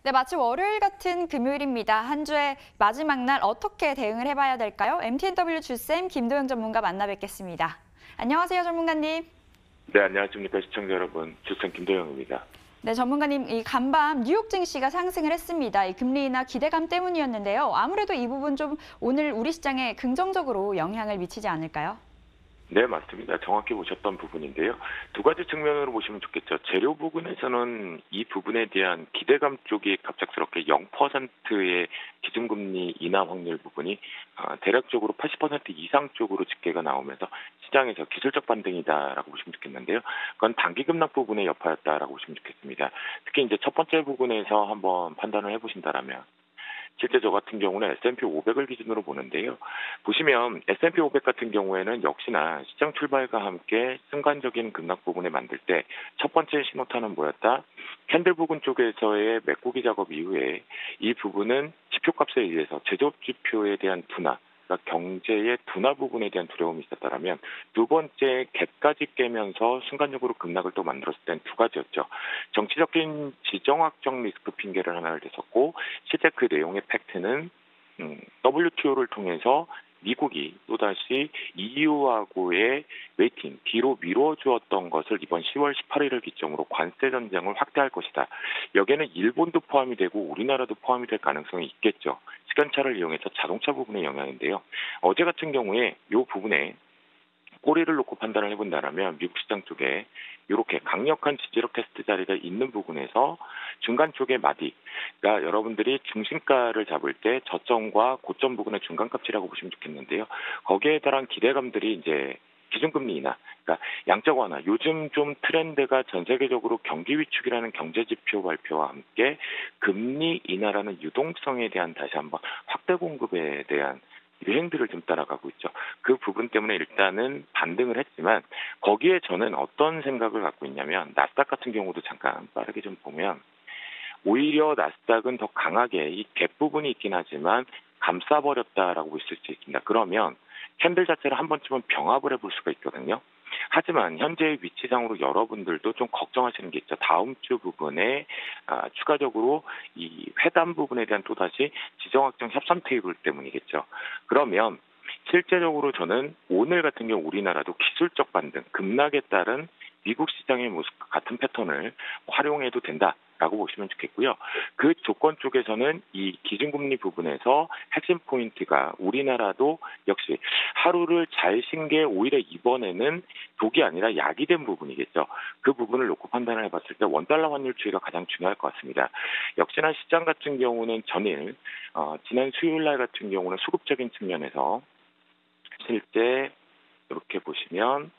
네, 마치 월요일 같은 금요일입니다. 한 주의 마지막 날 어떻게 대응을 해봐야 될까요? MTNW 주쌤 김도영 전문가 만나 뵙겠습니다. 안녕하세요, 전문가님. 네, 안녕하십니까 시청자 여러분. 주생 김도영입니다. 네, 전문가님, 이 간밤 뉴욕 증시가 상승을 했습니다. 이 금리 인하 기대감 때문이었는데요. 아무래도 이 부분 좀 오늘 우리 시장에 긍정적으로 영향을 미치지 않을까요? 네, 맞습니다. 정확히 보셨던 부분인데요. 두 가지 측면으로 보시면 좋겠죠. 재료 부분에서는 이 부분에 대한 기대감 쪽이 갑작스럽게 0%의 기준금리 인하 확률 부분이 대략적으로 80% 이상 쪽으로 집계가 나오면서 시장에서 기술적 반등이다라고 보시면 좋겠는데요. 그건 단기 급락 부분의 여파였다라고 보시면 좋겠습니다. 특히 이제 첫 번째 부분에서 한번 판단을 해보신다라면 실제 저 같은 경우는 S&P 500을 기준으로 보는데요. 보시면 S&P 500 같은 경우에는 역시나 시장 출발과 함께 순간적인 급락 부분을 만들 때 첫 번째 신호탄은 뭐였다? 캔들 부분 쪽에서의 메꾸기 작업 이후에 이 부분은 지표값에 의해서 제조업 지표에 대한 둔화, 그러니까 경제의 둔화 부분에 대한 두려움이 있었다면 두 번째 갭까지 깨면서 순간적으로 급락을 또 만들었을 때는 두 가지였죠. 정치적인 지정학적 리스크 핑계를 하나를 댔었고 실제 그 내용의 팩트는 WTO를 통해서 미국이 또다시 EU하고의 웨이팅, 뒤로 미뤄주었던 것을 이번 10월 18일을 기점으로 관세 전쟁을 확대할 것이다. 여기에는 일본도 포함이 되고 우리나라도 포함이 될 가능성이 있겠죠. 시간차를 이용해서 자동차 부분의 영향인데요. 어제 같은 경우에 이 부분에 꼬리를 놓고 판단을 해본다면 미국 시장 쪽에 이렇게 강력한 지지력 테스트 자리가 있는 부분에서 중간 쪽의 마디, 그러니까 여러분들이 중심가를 잡을 때 저점과 고점 부분의 중간값이라고 보시면 좋겠는데요. 거기에 대한 기대감들이 이제 기준금리 인하, 그러니까 양적 완화. 요즘 좀 트렌드가 전 세계적으로 경기 위축이라는 경제 지표 발표와 함께 금리 인하라는 유동성에 대한 다시 한번 확대 공급에 대한 유행들을 좀 따라가고 있죠. 그 부분 때문에 일단은 반등을 했지만 거기에 저는 어떤 생각을 갖고 있냐면 나스닥 같은 경우도 잠깐 빠르게 좀 보면 오히려 나스닥은 더 강하게 이 갭 부분이 있긴 하지만 감싸버렸다라고 있을 수 있습니다. 그러면 캔들 자체를 한 번쯤은 병합을 해볼 수가 있거든요. 하지만 현재의 위치상으로 여러분들도 좀 걱정하시는 게 있죠. 다음 주 부분에 추가적으로 이 회담 부분에 대한 또다시 지정학적 협상 테이블 때문이겠죠. 그러면 실제적으로 저는 오늘 같은 경우 우리나라도 기술적 반등, 급락에 따른 미국 시장의 모습과 같은 패턴을 활용해도 된다라고 보시면 좋겠고요. 그 조건 쪽에서는 이 기준금리 부분에서 핵심 포인트가 우리나라도 역시 하루를 잘 쉰 게 오히려 이번에는 독이 아니라 약이 된 부분이겠죠. 그 부분을 놓고 판단을 해봤을 때 원달러 환율 추이가 가장 중요할 것 같습니다. 역시나 시장 같은 경우는 전일, 지난 수요일 날 같은 경우는 수급적인 측면에서 실제 이렇게 보시면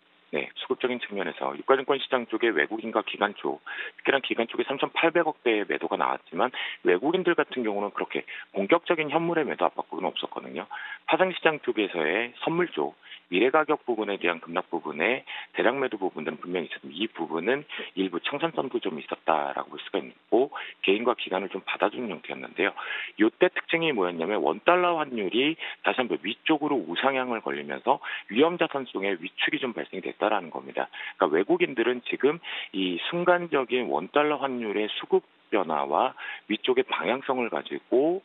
수급적인 측면에서 유가증권 시장 쪽에 외국인과 기관 쪽, 특히나 기관 쪽에 3,800억대의 매도가 나왔지만 외국인들 같은 경우는 그렇게 본격적인 현물의 매도 압박은 없었거든요. 파생시장 쪽에서의 선물 쪽, 미래가격 부분에 대한 급락 부분에 대량 매도 부분들은 분명히 있었습니다. 이 부분은 일부 청산성도 좀 있었다라고 볼 수가 있고 개인과 기관을 좀 받아주는 형태였는데요. 이때 특징이 뭐였냐면 원달러 환율이 다시 한번 위쪽으로 우상향을 걸리면서 위험자산 속에 위축이 좀 발생이 됐다라는 겁니다. 그러니까 외국인들은 지금 이 순간적인 원달러 환율의 수급 변화와 위쪽의 방향성을 가지고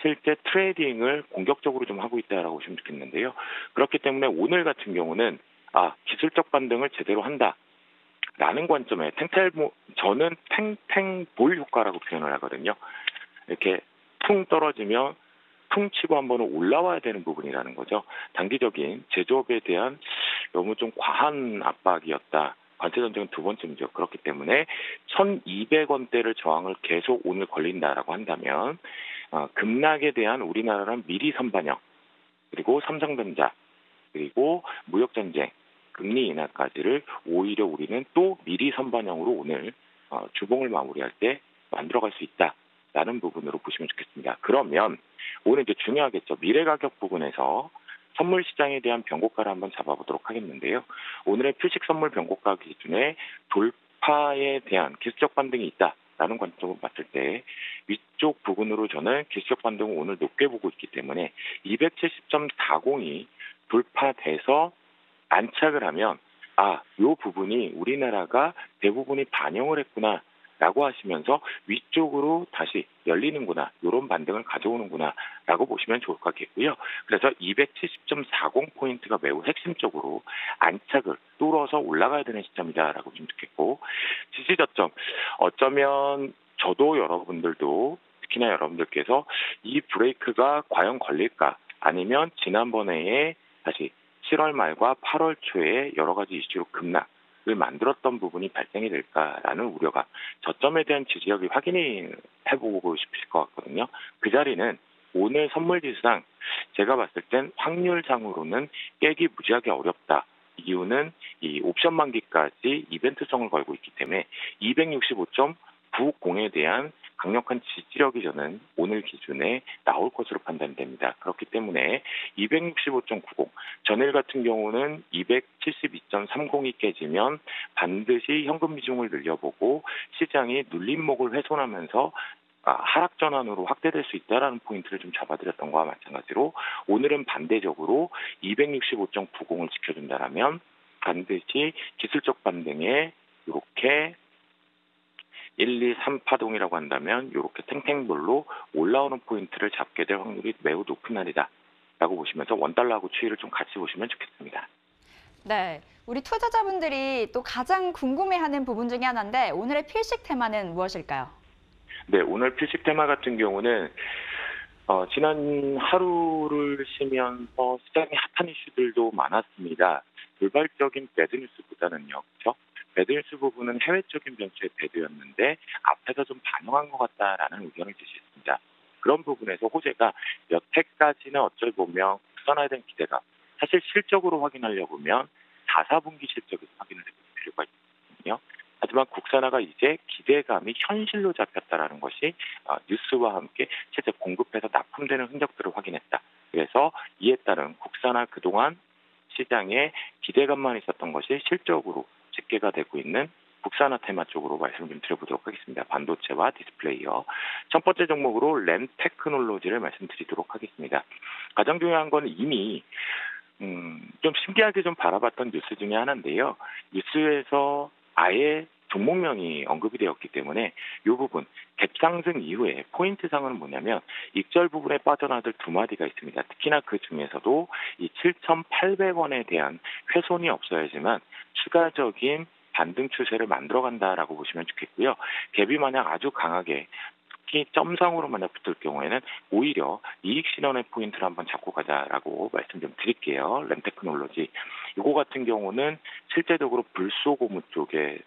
실제 트레이딩을 공격적으로 좀 하고 있다라고 보시면 좋겠는데요. 그렇기 때문에 오늘 같은 경우는 기술적 반등을 제대로 한다라는 관점에 저는 탱탱볼 효과라고 표현을 하거든요. 이렇게 퉁 떨어지면 퉁 치고 한번 올라와야 되는 부분이라는 거죠. 단기적인 제조업에 대한 너무 좀 과한 압박이었다. 관세 전쟁은 두 번째이죠. 그렇기 때문에 1,200원대를 저항을 계속 오늘 걸린다라고 한다면 급락에 대한 우리나라는 미리 선반영, 그리고 삼성전자, 그리고 무역전쟁, 금리 인하까지를 오히려 우리는 또 미리 선반영으로 오늘 주봉을 마무리할 때 만들어갈 수 있다라는 부분으로 보시면 좋겠습니다. 그러면 오늘 이제 중요하겠죠. 미래가격 부분에서 선물 시장에 대한 변고가를 한번 잡아보도록 하겠는데요. 오늘의 표식 선물 변고가 기준에 돌파에 대한 기술적 반등이 있다라는 관점으로 봤을 때 위쪽 부분으로 저는 기술적 반등을 오늘 높게 보고 있기 때문에 270.40이 돌파돼서 안착을 하면 이 부분이 우리나라가 대부분이 반영을 했구나 라고 하시면서 위쪽으로 다시 열리는구나, 이런 반등을 가져오는구나 라고 보시면 좋을 것 같겠고요. 그래서 270.40포인트가 매우 핵심적으로 안착을 뚫어서 올라가야 되는 시점이다라고 좀 듣겠고, 지지 저점 어쩌면 저도 여러분들도 특히나 여러분들께서 이 브레이크가 과연 걸릴까, 아니면 지난번에 다시 7월 말과 8월 초에 여러 가지 이슈로 급락을 만들었던 부분이 발생이 될까라는 우려가, 저점에 대한 지지력이 확인이 해보고 싶으실 것 같거든요. 그 자리는 오늘 선물지수상 제가 봤을 땐 확률상으로는 깨기 무지하게 어렵다. 이유는 이 옵션 만기까지 이벤트성을 걸고 있기 때문에 265.90에 대한 강력한 지지력이 저는 오늘 기준에 나올 것으로 판단됩니다. 그렇기 때문에 265.90, 전일 같은 경우는 272.30이 깨지면 반드시 현금 비중을 늘려보고 시장이 눌림목을 훼손하면서 하락 전환으로 확대될 수 있다라는 포인트를 좀 잡아드렸던 거와 마찬가지로, 오늘은 반대적으로 265.90을 지켜준다라면 반드시 기술적 반등에 이렇게 1, 2, 3 파동이라고 한다면 이렇게 탱탱볼로 올라오는 포인트를 잡게 될 확률이 매우 높은 날이다라고 보시면서 원달러하고 추이를 좀 같이 보시면 좋겠습니다. 네, 우리 투자자분들이 또 가장 궁금해하는 부분 중에 하나인데 오늘의 필식 테마는 무엇일까요? 네, 오늘 필식 테마 같은 경우는 지난 하루를 쉬면서 시장의 핫한 이슈들도 많았습니다. 돌발적인 배드뉴스보다는요, 그렇죠? 배드뉴스 부분은 해외적인 변수의 배드였는데 앞에서 좀 반영한 것 같다라는 의견을 제시했습니다. 그런 부분에서 호재가 여태까지는 어쩔 보면 국산화된 기대가, 사실 실적으로 확인하려고 하면 4, 4분기 실적에서 확인을 해볼 필요가 있거든요. 하지만 국산화가 이제 기대감이 현실로 잡혔다라는 것이 뉴스와 함께 실제 공급해서 납품되는 흔적들을 확인했다. 그래서 이에 따른 국산화 그동안 시장에 기대감만 있었던 것이 실적으로 집계가 되고 있는 국산화 테마 쪽으로 말씀 좀 드려보도록 하겠습니다. 반도체와 디스플레이어. 첫 번째 종목으로 램 테크놀로지를 말씀드리도록 하겠습니다. 가장 중요한 건 이미 좀 신기하게 좀 바라봤던 뉴스 중에 하나인데요. 뉴스에서 아예 종목명이 언급이 되었기 때문에 이 부분 갭상승 이후에 포인트상은 뭐냐면 익절 부분에 빠져나들 두 마디가 있습니다. 특히나 그 중에서도 이 7,800원에 대한 훼손이 없어야지만 추가적인 반등 추세를 만들어간다라고 보시면 좋겠고요. 갭이 만약 아주 강하게 특히 점상으로 만약 붙을 경우에는 오히려 이익 실현의 포인트를 한번 잡고 가자라고 말씀 좀 드릴게요. 램테크놀로지 이거 같은 경우는 실제적으로 불소고무 쪽에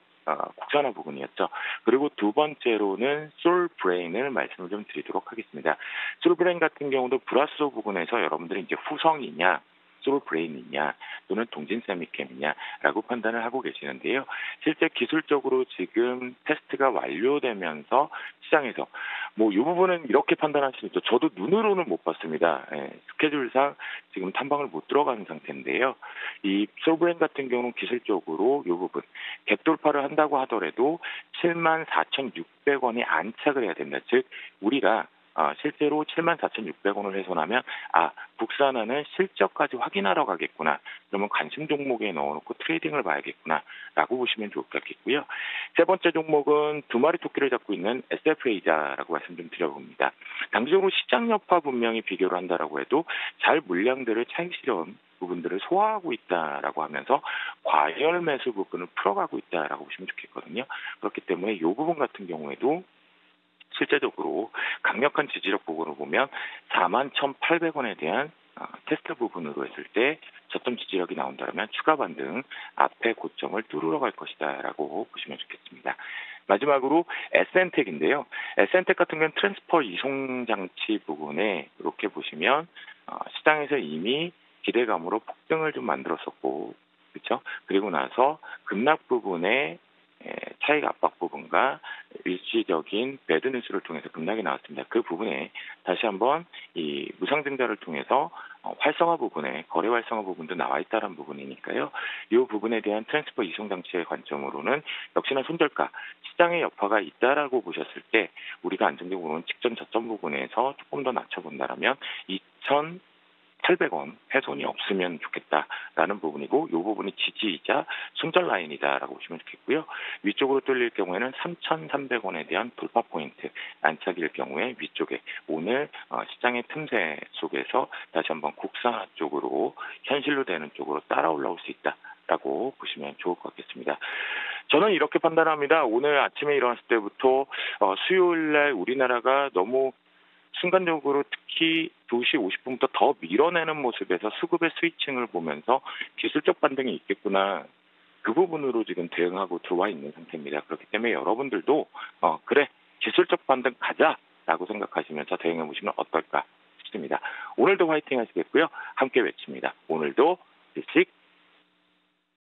국산화 부분이었죠. 그리고 두 번째로는 솔브레인을 말씀을 좀 드리도록 하겠습니다. 솔브레인 같은 경우도 브라소 부분에서 여러분들이 이제 후성이냐 솔브레인이냐 또는 동진세미캠이냐라고 판단을 하고 계시는데요. 실제 기술적으로 지금 테스트가 완료되면서 시장에서 이 부분은 이렇게 판단할 수 있죠. 저도 눈으로는 못 봤습니다. 스케줄상 지금 탐방을 못 들어가는 상태인데요. 이 솔브레인 같은 경우는 기술적으로 이 부분 갭 돌파를 한다고 하더라도 74,600원에 안착을 해야 된다. 즉 우리가 실제로 74,600원을 훼손하면 국산화는 실적까지 확인하러 가겠구나. 그러면 관심 종목에 넣어놓고 트레이딩을 봐야겠구나라고 보시면 좋을 것 같겠고요. 세 번째 종목은 두 마리 토끼를 잡고 있는 SFA자라고 말씀 좀 드려봅니다. 단기적으로 시장 여파 분명히 비교를 한다라고 해도 잘 물량들을 차익 실현 부분들을 소화하고 있다라고 하면서 과열 매수 부분을 풀어가고 있다라고 보시면 좋겠거든요. 그렇기 때문에 이 부분 같은 경우에도 실제적으로 강력한 지지력 부분을 보면 41,800원에 대한 테스트 부분으로 했을 때 저점 지지력이 나온다면 추가 반등 앞에 고점을 뚫으러 갈 것이다라고 보시면 좋겠습니다. 마지막으로 SN텍인데요. SN텍 같은 경우는 트랜스퍼 이송 장치 부분에 이렇게 보시면 시장에서 이미 기대감으로 폭등을 좀 만들었었고, 그렇죠? 그리고 나서 급락 부분에 차익 압박 부분과 일시적인 배드 뉴스를 통해서 급락이 나왔습니다. 그 부분에 다시 한번 이 무상증자를 통해서 활성화 부분에 거래 활성화 부분도 나와 있다는 부분이니까요. 이 부분에 대한 트랜스퍼 이송 장치의 관점으로는 역시나 손절가 시장의 여파가 있다라고 보셨을 때 우리가 안정적으로는 직전 저점 부분에서 조금 더 낮춰본다라면 800원 훼손이 없으면 좋겠다라는 부분이고, 이 부분이 지지이자 손절 라인이다라고 보시면 좋겠고요. 위쪽으로 뚫릴 경우에는 3,300원에 대한 돌파 포인트 안착일 경우에 위쪽에 오늘 시장의 틈새 속에서 다시 한번 국산화 쪽으로 현실로 되는 쪽으로 따라 올라올 수 있다라고 보시면 좋을 것 같겠습니다. 저는 이렇게 판단합니다. 오늘 아침에 일어났을 때부터 수요일날 우리나라가 너무 순간적으로 특히 2시 50분부터 더 밀어내는 모습에서 수급의 스위칭을 보면서 기술적 반등이 있겠구나. 그 부분으로 지금 대응하고 들어와 있는 상태입니다. 그렇기 때문에 여러분들도 그래 기술적 반등 가자라고 생각하시면서 대응해 보시면 어떨까 싶습니다. 오늘도 화이팅 하시겠고요. 함께 외칩니다. 오늘도